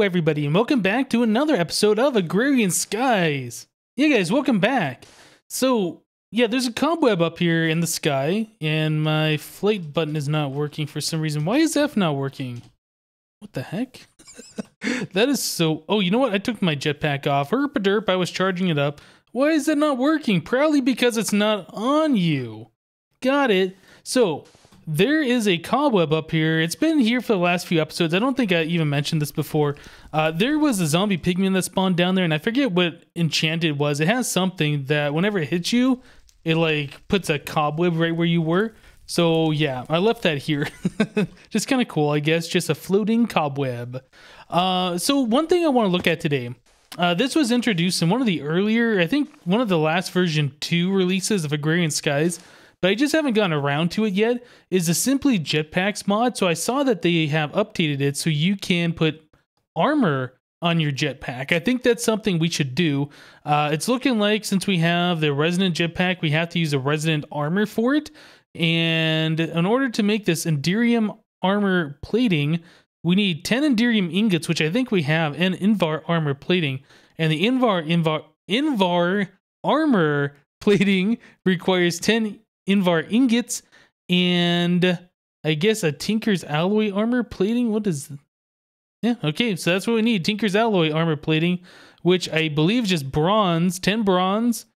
everybody, and welcome back to another episode of Agrarian Skies. Yeah, guys, welcome back. So, yeah, there's a cobweb up here in the sky, and my flight button is not working for some reason. Why is F not working? What the heck? That is so... Oh, you know what? I took my jetpack off. Herp-a-derp, I was charging it up. Why is that not working? Probably because it's not on you. Got it. So... there is a cobweb up here. It's been here for the last few episodes. I don't think I even mentioned this before. There was a zombie pigman that spawned down there, and I forget what enchant it was. It has something that whenever it hits you, it like puts a cobweb right where you were. So yeah, I left that here. Just kind of cool, I guess. Just a floating cobweb. So one thing I want to look at today. This was introduced in one of the earlier, I think one of the last version 2 releases of Agrarian Skies, but I just haven't gotten around to it yet, is the Simply Jetpacks mod. So I saw that they have updated it so you can put armor on your jetpack. I think that's something we should do. It's looking like since we have the resident jetpack, we have to use a resident armor for it. And in order to make this Enderium armor plating, we need 10 Enderium ingots, which I think we have, and Invar armor plating. And the Invar armor plating requires 10 Invar ingots and I guess a Tinker's alloy armor plating. What is... yeah, okay, so that's what we need. Tinker's alloy armor plating, which I believe is just bronze, 10 bronze,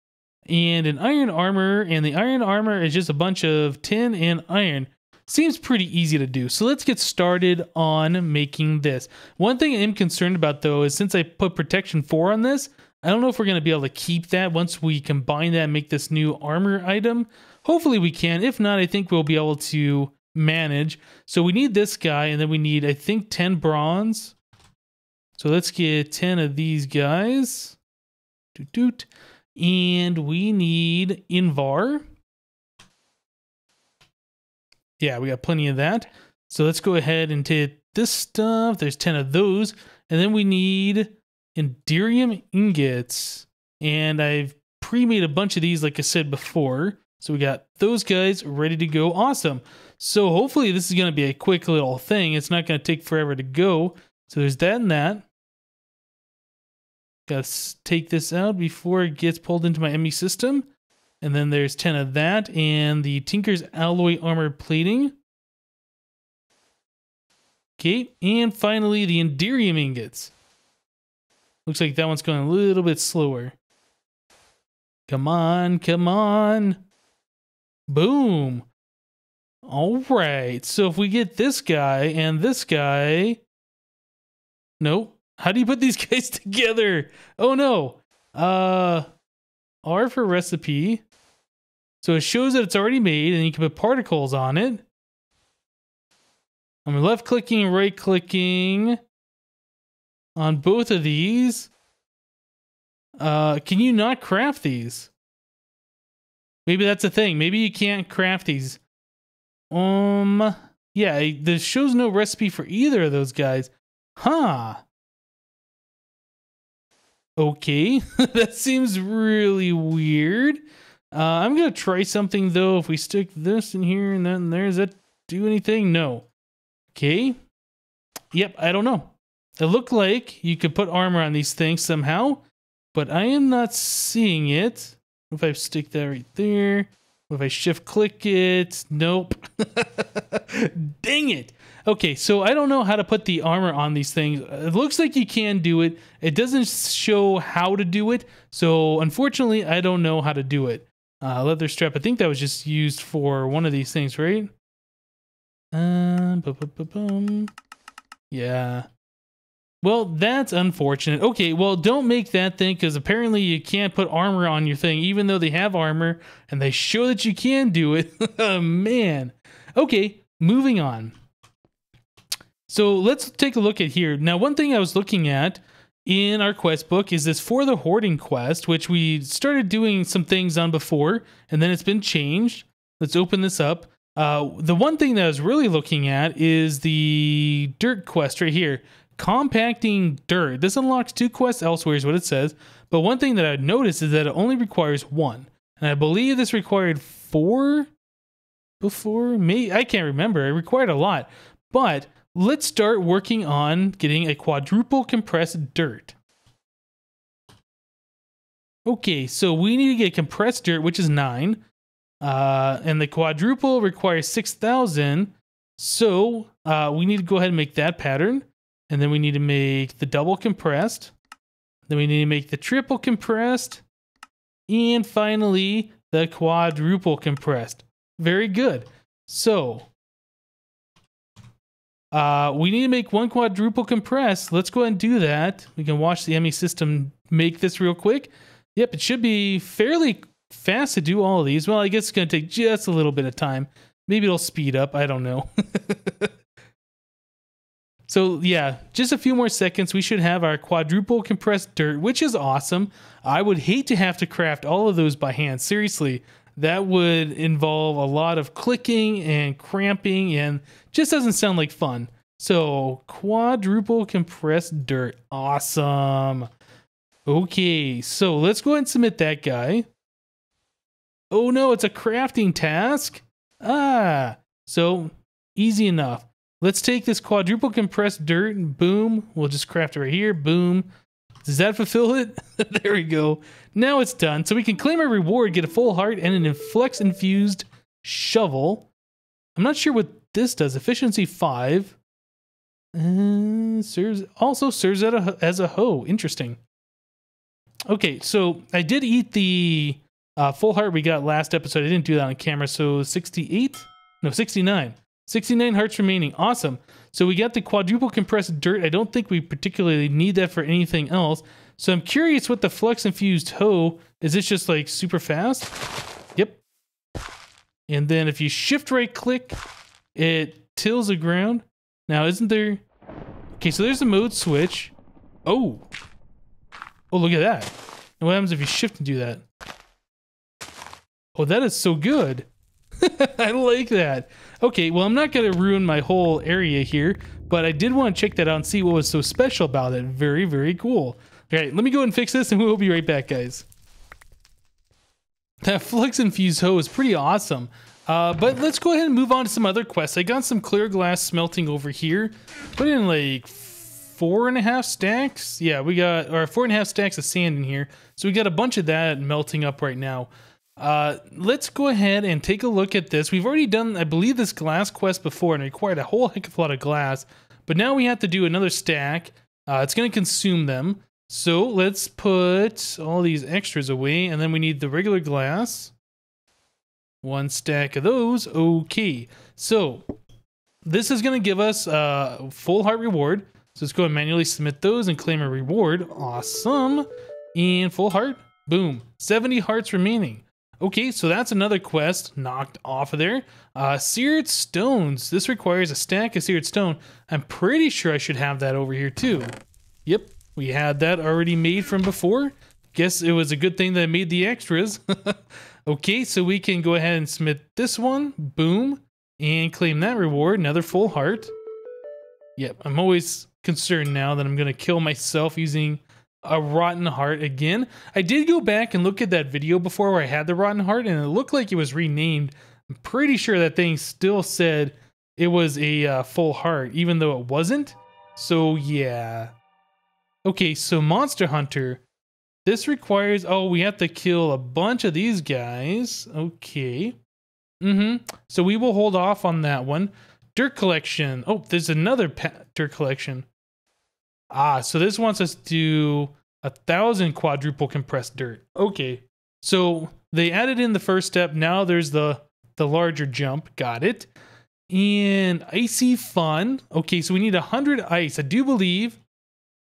and an iron armor, and the iron armor is just a bunch of tin and iron. Seems pretty easy to do. So let's get started on making this. One thing I am concerned about though is since I put protection 4 on this, I don't know if we're going to be able to keep that once we combine that and make this new armor item. Hopefully we can. If not, I think we'll be able to manage. So we need this guy, and then we need, I think, 10 bronze. So let's get 10 of these guys. Doot doot. And we need Invar. Yeah, we got plenty of that. So let's go ahead and take this stuff. There's 10 of those. And then we need Enderium ingots. And I've pre-made a bunch of these like I said before. So we got those guys ready to go. Awesome. So hopefully this is going to be a quick little thing. It's not going to take forever to go. So there's that and that. Got to take this out before it gets pulled into my ME system. And then there's 10 of that. And the Tinker's alloy armor plating. Okay. And finally the Enderium ingots. Looks like that one's going a little bit slower. Come on, come on. Boom. All right. So if we get this guy and this guy... nope. How do you put these guys together? Oh, no. R for recipe. So it shows that it's already made, and you can put particles on it. I'm left-clicking and right-clicking on both of these. Can you not craft these? Maybe that's a thing. Maybe you can't craft these. Yeah, this shows no recipe for either of those guys. Huh. Okay, that seems really weird. I'm going to try something, though. If we stick this in here and then there, does that do anything? No. Okay. Yep, I don't know. It looked like you could put armor on these things somehow, but I am not seeing it. If I stick that right there, if I shift click it, nope. Dang it. Okay, so I don't know how to put the armor on these things. It looks like you can do it. It doesn't show how to do it. So unfortunately, I don't know how to do it. Leather strap, I think that was just used for one of these things, right? Yeah. Well, that's unfortunate. Okay, well, don't make that thing, because apparently you can't put armor on your thing, even though they have armor, and they show that you can do it. Oh, man. Okay, moving on. So let's take a look at here. Now, one thing I was looking at in our quest book is this for the Hoarding Quest, which we started doing some things on before, and then it's been changed. Let's open this up. The one thing that I was really looking at is the dirt quest right here. Compacting dirt. This unlocks 2 quests elsewhere is what it says. But one thing that I noticed is that it only requires 1. And I believe this required 4 before. Maybe I can't remember. It required a lot. But let's start working on getting a quadruple compressed dirt. Okay, so we need to get compressed dirt, which is 9. And the quadruple requires 6,000. So we need to go ahead and make that pattern. And then we need to make the double compressed. Then we need to make the triple compressed. And finally, the quadruple compressed. Very good. So we need to make one quadruple compressed. Let's go ahead and do that. We can watch the ME system make this real quick. Yep, it should be fairly fast to do all of these. Well, I guess it's going to take just a little bit of time. Maybe it'll speed up. I don't know. So yeah, just a few more seconds. We should have our quadruple compressed dirt, which is awesome. I would hate to have to craft all of those by hand. Seriously, that would involve a lot of clicking and cramping and just doesn't sound like fun. So quadruple compressed dirt. Awesome. Okay, so let's go ahead and submit that guy. Oh no, it's a crafting task. So easy enough. Let's take this quadruple compressed dirt and boom. We'll just craft it right here. Boom. Does that fulfill it? There we go. Now it's done. So we can claim our reward, get a full heart, and an flex infused shovel. I'm not sure what this does. Efficiency 5. Also serves as a hoe. Interesting. Okay, so I did eat the full heart we got last episode. I didn't do that on camera, so 68? No, 69. 69 hearts remaining. Awesome. So we got the quadruple compressed dirt. I don't think we particularly need that for anything else. So I'm curious what the flex infused hoe, is this just like super fast? Yep. And then if you shift right click, it tills the ground. Now, isn't there... Okay, so there's the mode switch. Oh, look at that. And what happens if you shift and do that? Oh, that is so good. I like that. Okay, well, I'm not going to ruin my whole area here, but I did want to check that out and see what was so special about it. Very, very cool. All right, let me go and fix this, and we'll be right back, guys. That Flux Infused Hoe is pretty awesome. But let's go ahead and move on to some other quests. I got some clear glass smelting over here. Put in like 4.5 stacks. Yeah, we got, or 4.5 stacks of sand in here. So we got a bunch of that melting up right now. Let's go ahead and take a look at this. We've already done, I believe, this glass quest before and it required a whole heck of a lot of glass. But now we have to do another stack. It's going to consume them. So let's put all these extras away, and then we need the regular glass. 1 stack of those. Okay. So this is going to give us a full heart reward. So let's go and manually submit those and claim a reward. Awesome. And full heart. Boom. 70 hearts remaining. Okay, so that's another quest knocked off of there. Seared Stones. This requires a stack of Seared Stone. I'm pretty sure I should have that over here too. Yep, we had that already made from before. Guess it was a good thing that I made the extras. Okay, so we can go ahead and submit this one. Boom. And claim that reward. Another full heart. Yep, I'm always concerned now that I'm going to kill myself using a rotten heart again. I did go back and look at that video before where I had the rotten heart, and it looked like it was renamed. I'm pretty sure that thing still said it was a full heart, even though it wasn't. So yeah. Okay, so Monster Hunter. This requires, oh, we have to kill a bunch of these guys. Okay. So we will hold off on that one. Dirt collection. Oh, there's another dirt collection. So this wants us to do 1,000 quadruple compressed dirt. Okay. So they added in the first step. Now there's the larger jump. Got it. And icy fun. Okay, so we need 100 ice. I do believe,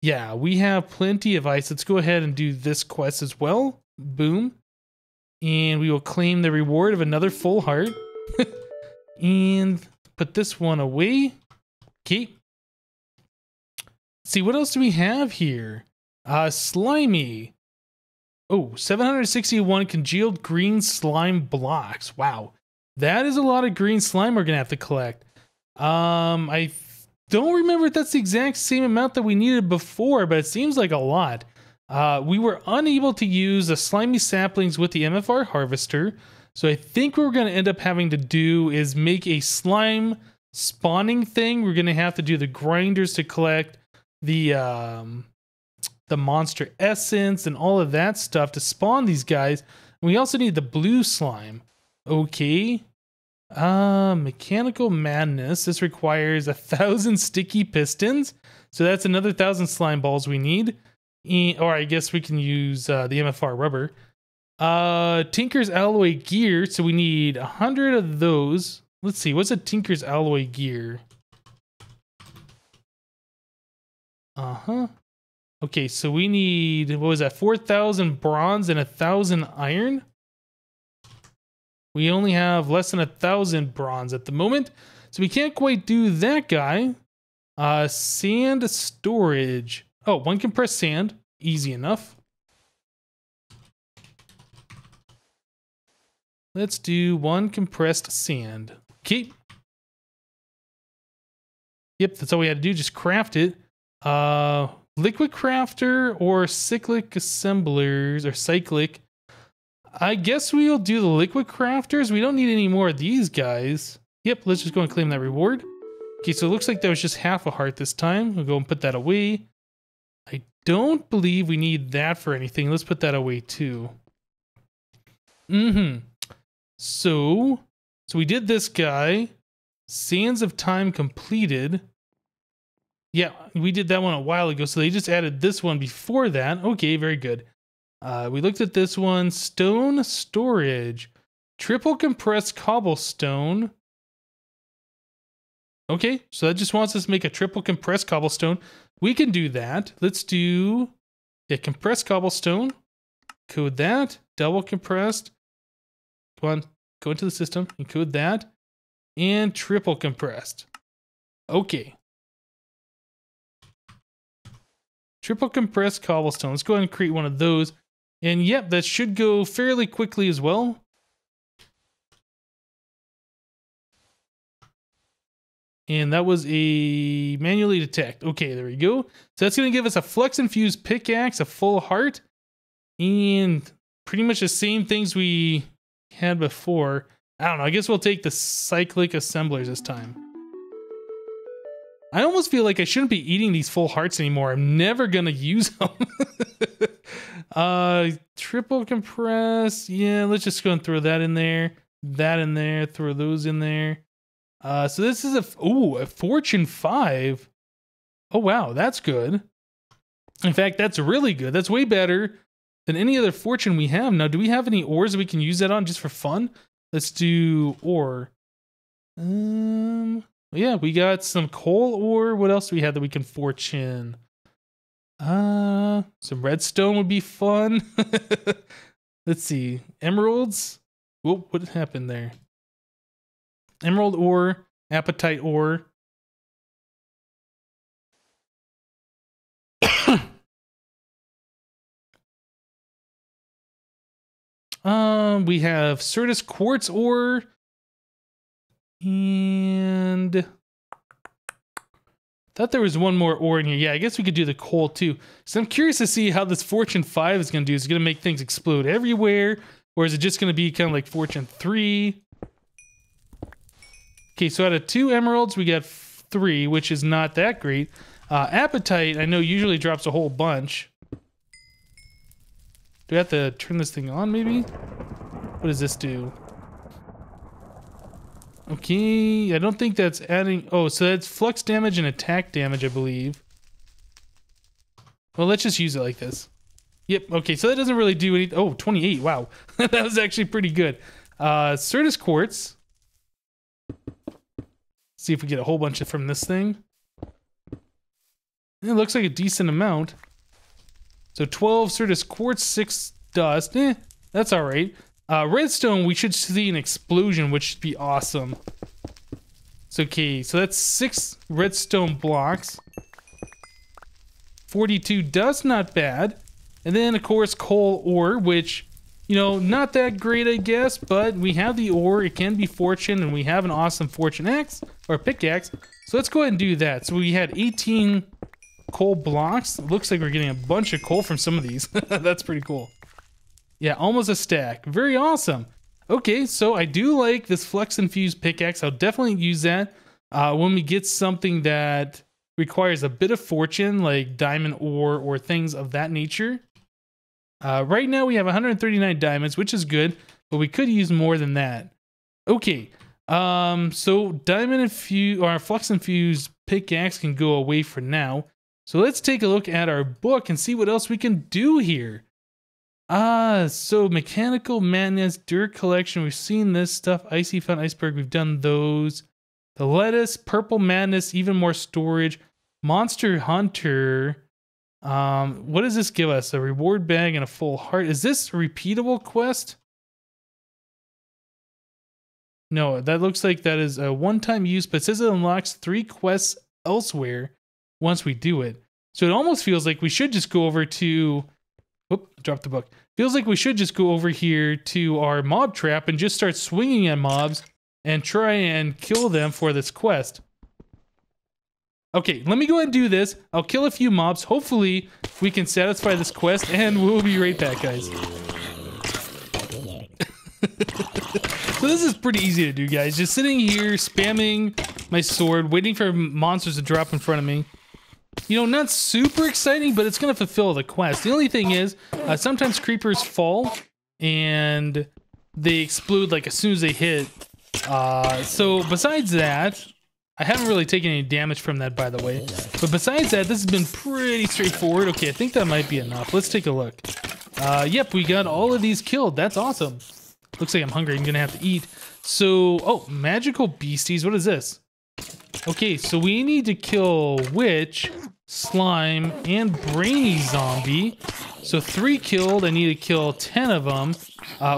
yeah, we have plenty of ice. Let's go ahead and do this quest as well. Boom. And we will claim the reward of another full heart. And put this one away. Okay. See, what else do we have here? Slimy. Oh, 761 congealed green slime blocks. Wow. That is a lot of green slime we're going to have to collect. I don't remember if that's the exact same amount that we needed before, but it seems like a lot. We were unable to use the slimy saplings with the MFR harvester. So I think what we're going to end up having to do is make a slime spawning thing, we're going to have to do the grinders to collect the monster essence and all of that stuff to spawn these guys. And we also need the blue slime. Okay. Mechanical madness. This requires 1,000 sticky pistons. So that's another 1,000 slime balls we need. Or I guess we can use the MFR rubber. Tinker's alloy gear. So we need 100 of those. Let's see. What's a Tinker's alloy gear? Okay, so we need, what was that? 4,000 bronze and 1,000 iron. We only have less than 1,000 bronze at the moment, so we can't quite do that guy. Sand storage. Oh, 1 compressed sand. Easy enough. Let's do 1 compressed sand. Okay. Yep, that's all we had to do. Just craft it. Liquid crafter or cyclic assemblers or cyclic. I guess we'll do the liquid crafters. We don't need any more of these guys. Yep, let's just go and claim that reward. Okay, so it looks like that was just half a heart this time. We'll go and put that away. I don't believe we need that for anything. Let's put that away too. So we did this guy. Sands of Time completed. Yeah, we did that one a while ago, so they just added this one before that. Okay, very good. We looked at this one. Stone storage. Triple compressed cobblestone. Okay, so that just wants us to make a triple compressed cobblestone. We can do that. Let's do compressed cobblestone. Code that. Double compressed. Come on, go into the system and code that. And triple compressed. Okay. Triple compressed cobblestone. Let's go ahead and create one of those. And yep, that should go fairly quickly as well. And that was a manually detect. Okay, there we go. So that's going to give us a flex infused pickaxe, a full heart, and pretty much the same things we had before. I don't know. I guess we'll take the cyclic assemblers this time. I almost feel like I shouldn't be eating these full hearts anymore. I'm never going to use them. Triple compress. Yeah, let's just go and throw that in there. That in there. Throw those in there. So this is a Fortune 5. Oh, wow. That's good. In fact, that's really good. That's way better than any other fortune we have. Now, do we have any ores that we can use that on just for fun? Let's do ore. Yeah, we got some coal ore. What else do we have that we can fortune? Some redstone would be fun. Let's see. Emeralds. Whoa, what happened there? Emerald ore, apatite ore. We have Certus quartz ore. And thought there was one more ore in here. Yeah, I guess we could do the coal too. So I'm curious to see how this Fortune 5 is going to do. Is it going to make things explode everywhere? Or is it just going to be kind of like Fortune 3? Okay, so out of 2 emeralds, we got 3, which is not that great. Apatite, I know, usually drops a whole bunch. Do I have to turn this thing on, maybe? What does this do? Okay, I don't think that's adding... Oh, so that's flux damage and attack damage, I believe. Well, let's just use it like this. Yep, okay, so that doesn't really do anything... Oh, 28, wow. That was actually pretty good. Certus quartz. See if we get a whole bunch from this thing. It looks like a decent amount. So 12 Certus quartz, 6 dust. That's all right. Redstone, we should see an explosion, which should be awesome. So, okay, so that's 6 redstone blocks. 42 dust, not bad. And then, of course, coal ore, which, you know, not that great, I guess, but we have the ore. It can be fortune, and we have an awesome fortune axe, or pickaxe. So let's go ahead and do that. So we had 18 coal blocks. It looks like we're getting a bunch of coal from some of these. That's pretty cool. Yeah, almost a stack. Very awesome. Okay, so I do like this flex infused pickaxe. I'll definitely use that. when we get something that requires a bit of fortune, like diamond ore or things of that nature. Right now we have 139 diamonds, which is good, but we could use more than that. Okay, so diamond infused or flux infused pickaxe can go away for now. So let's take a look at our book and see what else we can do here. So mechanical madness, dirt collection, we've seen this stuff. Icy found iceberg, we've done those. The lettuce, purple madness, even more storage. Monster hunter. What does this give us? A reward bag and a full heart. Is this a repeatable quest? No, that looks like that is a one-time use, but it says it unlocks 3 quests elsewhere once we do it. So it almost feels like we should just go over to... Whoop, dropped the book. Feels like we should just go over here to our mob trap and just start swinging at mobs and try and kill them for this quest. Okay, let me go ahead and do this. I'll kill a few mobs. Hopefully, we can satisfy this quest, and we'll be right back, guys. So this is pretty easy to do, guys. Just sitting here, spamming my sword, waiting for monsters to drop in front of me. You know, not super exciting, but it's going to fulfill the quest. The only thing is, sometimes creepers fall, and they explode like as soon as they hit. So besides that, I haven't really taken any damage from that, by the way. But besides that, this has been pretty straightforward. Okay, I think that might be enough. Let's take a look. Yep, we got all of these killed. That's awesome. Looks like I'm hungry. I'm going to have to eat. So, oh, magical beasties. What is this? Okay, so we need to kill witch, slime, and brainy zombie. So 3 killed. I need to kill 10 of them.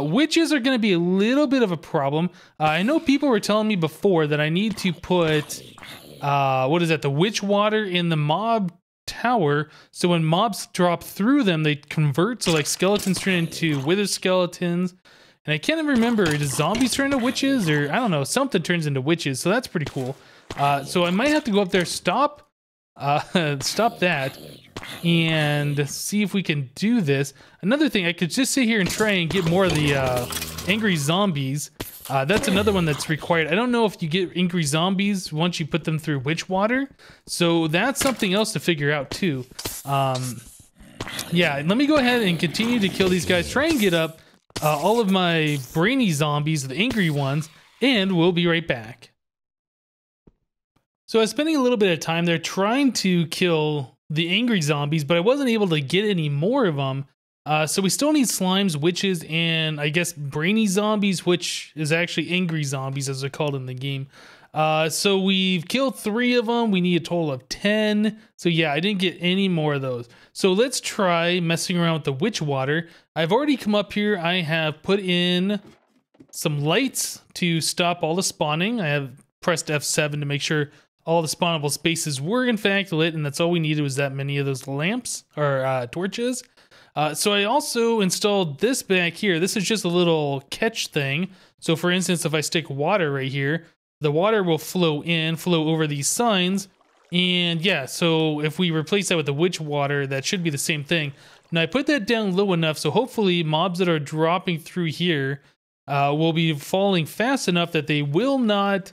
Witches are going to be a little bit of a problem. I know people were telling me before that I need to put, what is that, the witch water in the mob tower. So when mobs drop through them, they convert. So like skeletons turn into wither skeletons. And I can't even remember, does zombies turn into witches? Or I don't know, something turns into witches. So that's pretty cool. So I might have to go up there, stop that, and see if we can do this. Another thing, I could just sit here and try and get more of the angry zombies. That's another one that's required. I don't know if you get angry zombies once you put them through witch water. So that's something else to figure out too. Yeah, let me go ahead and continue to kill these guys. Try and get up all of my brainy zombies, the angry ones, and we'll be right back. So I was spending a little bit of time there trying to kill the angry zombies, but I wasn't able to get any more of them. So we still need slimes, witches, and I guess brainy zombies, which is actually angry zombies as they're called in the game. So we've killed 3 of them. We need a total of 10. So yeah, I didn't get any more of those. So let's try messing around with the witch water. I've already come up here. I have put in some lights to stop all the spawning. I have pressed F7 to make sure all the spawnable spaces were in fact lit, and that's all we needed was that many of those lamps or torches. So I also installed this back here. This is just a little catch thing. So for instance, if I stick water right here, the water will flow over these signs. And yeah, so if we replace that with the witch water, that should be the same thing. Now I put that down low enough, so hopefully mobs that are dropping through here will be falling fast enough that they will not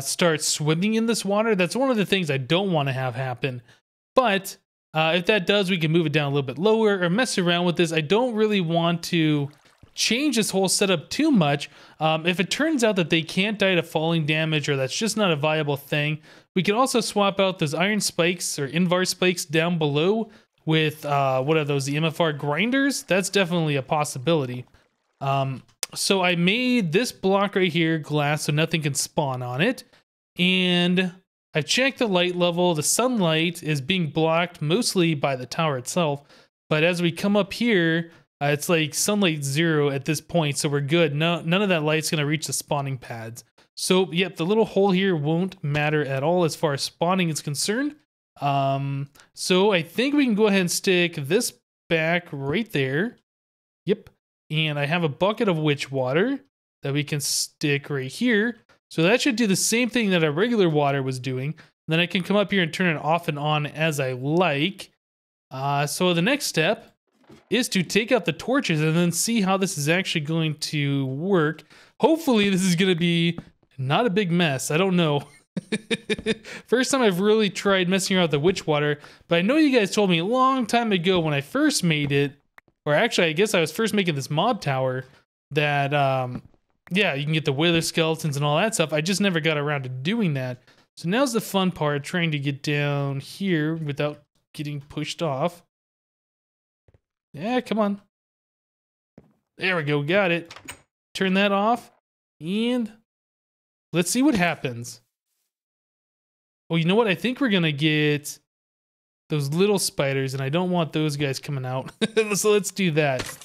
start swimming in this water. That's one of the things I don't want to have happen. But if that does, we can move it down a little bit lower or mess around with this. I don't really want to change this whole setup too much. If it turns out that they can't die to falling damage, or that's just not a viable thing, we can also swap out those iron spikes or invar spikes down below with what are those, the MFR grinders? That's definitely a possibility. So I made this block right here glass so nothing can spawn on it, and I checked the light level. The sunlight is being blocked mostly by the tower itself, but as we come up here, it's like sunlight 0 at this point, so we're good. None of that light's gonna reach the spawning pads. So yep, the little hole here won't matter at all as far as spawning is concerned. So I think we can go ahead and stick this back right there. Yep. And I have a bucket of witch water that we can stick right here. So that should do the same thing that our regular water was doing. Then I can come up here and turn it off and on as I like. So the next step is to take out the torches and then see how this is actually going to work. Hopefully this is going to be not a big mess. I don't know. First time I've really tried messing around with the witch water, but I know you guys told me a long time ago when I first made it, or actually I guess I was first making this mob tower, that yeah, you can get the wither skeletons and all that stuff. I just never got around to doing that. So now's the fun part, trying to get down here without getting pushed off. Yeah, come on. There we go, got it. Turn that off, and let's see what happens. Oh, you know what? I think we're gonna get those little spiders, and I don't want those guys coming out. So let's do that.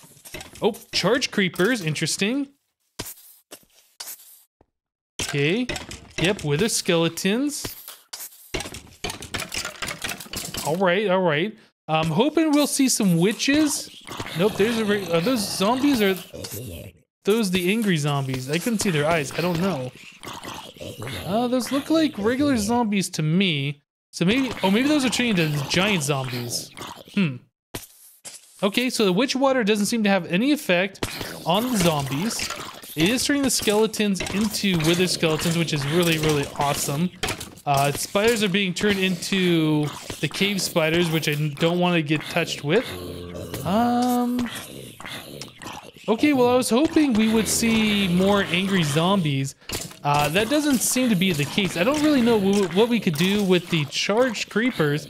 Oh, charge creepers, interesting. Okay, yep, wither skeletons. All right. I'm hoping we'll see some witches. Nope, there's are those zombies or those the angry zombies? I couldn't see their eyes. I don't know. Those look like regular zombies to me. So maybe, oh, maybe those are turning into giant zombies. Okay, so the witch water doesn't seem to have any effect on the zombies. It is turning the skeletons into wither skeletons, which is really, really awesome. Spiders are being turned into the cave spiders, which I don't want to get touched with. Okay, well, I was hoping we would see more angry zombies. That doesn't seem to be the case. I don't really know what we could do with the charged creepers,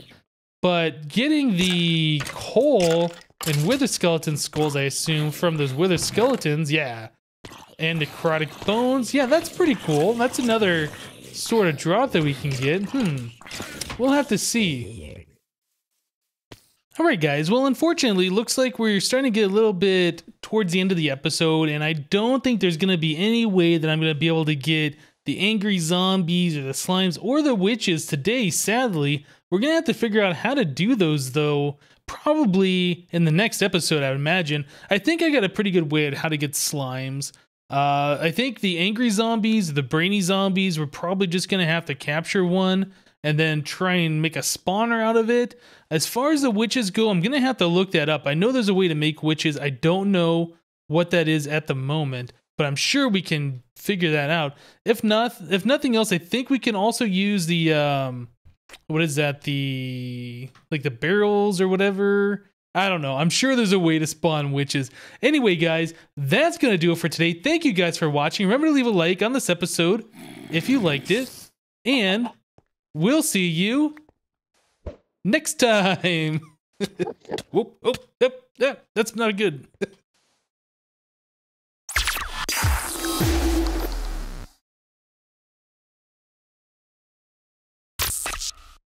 but getting the coal and wither skeleton skulls, I assume, from those wither skeletons, yeah. And necrotic bones, yeah, that's pretty cool. That's another sort of drop that we can get. We'll have to see. Alright guys, well unfortunately, looks like we're starting to get a little bit towards the end of the episode, and I don't think there's going to be any way that I'm going to be able to get the angry zombies or the slimes or the witches today, sadly. We're going to have to figure out how to do those though, probably in the next episode, I would imagine. I think I got a pretty good way on how to get slimes. I think the angry zombies, the brainy zombies, we're probably just going to have to capture one and then try and make a spawner out of it. As far as the witches go, I'm going to have to look that up. I know there's a way to make witches. I don't know what that is at the moment, but I'm sure we can figure that out. If nothing else, I think we can also use the, what is that? Like the barrels or whatever. I don't know. I'm sure there's a way to spawn witches. Anyway, guys, that's going to do it for today. Thank you guys for watching. Remember to leave a like on this episode if you liked it. And we'll see you next time. Whoop, oh, yep, that's not good.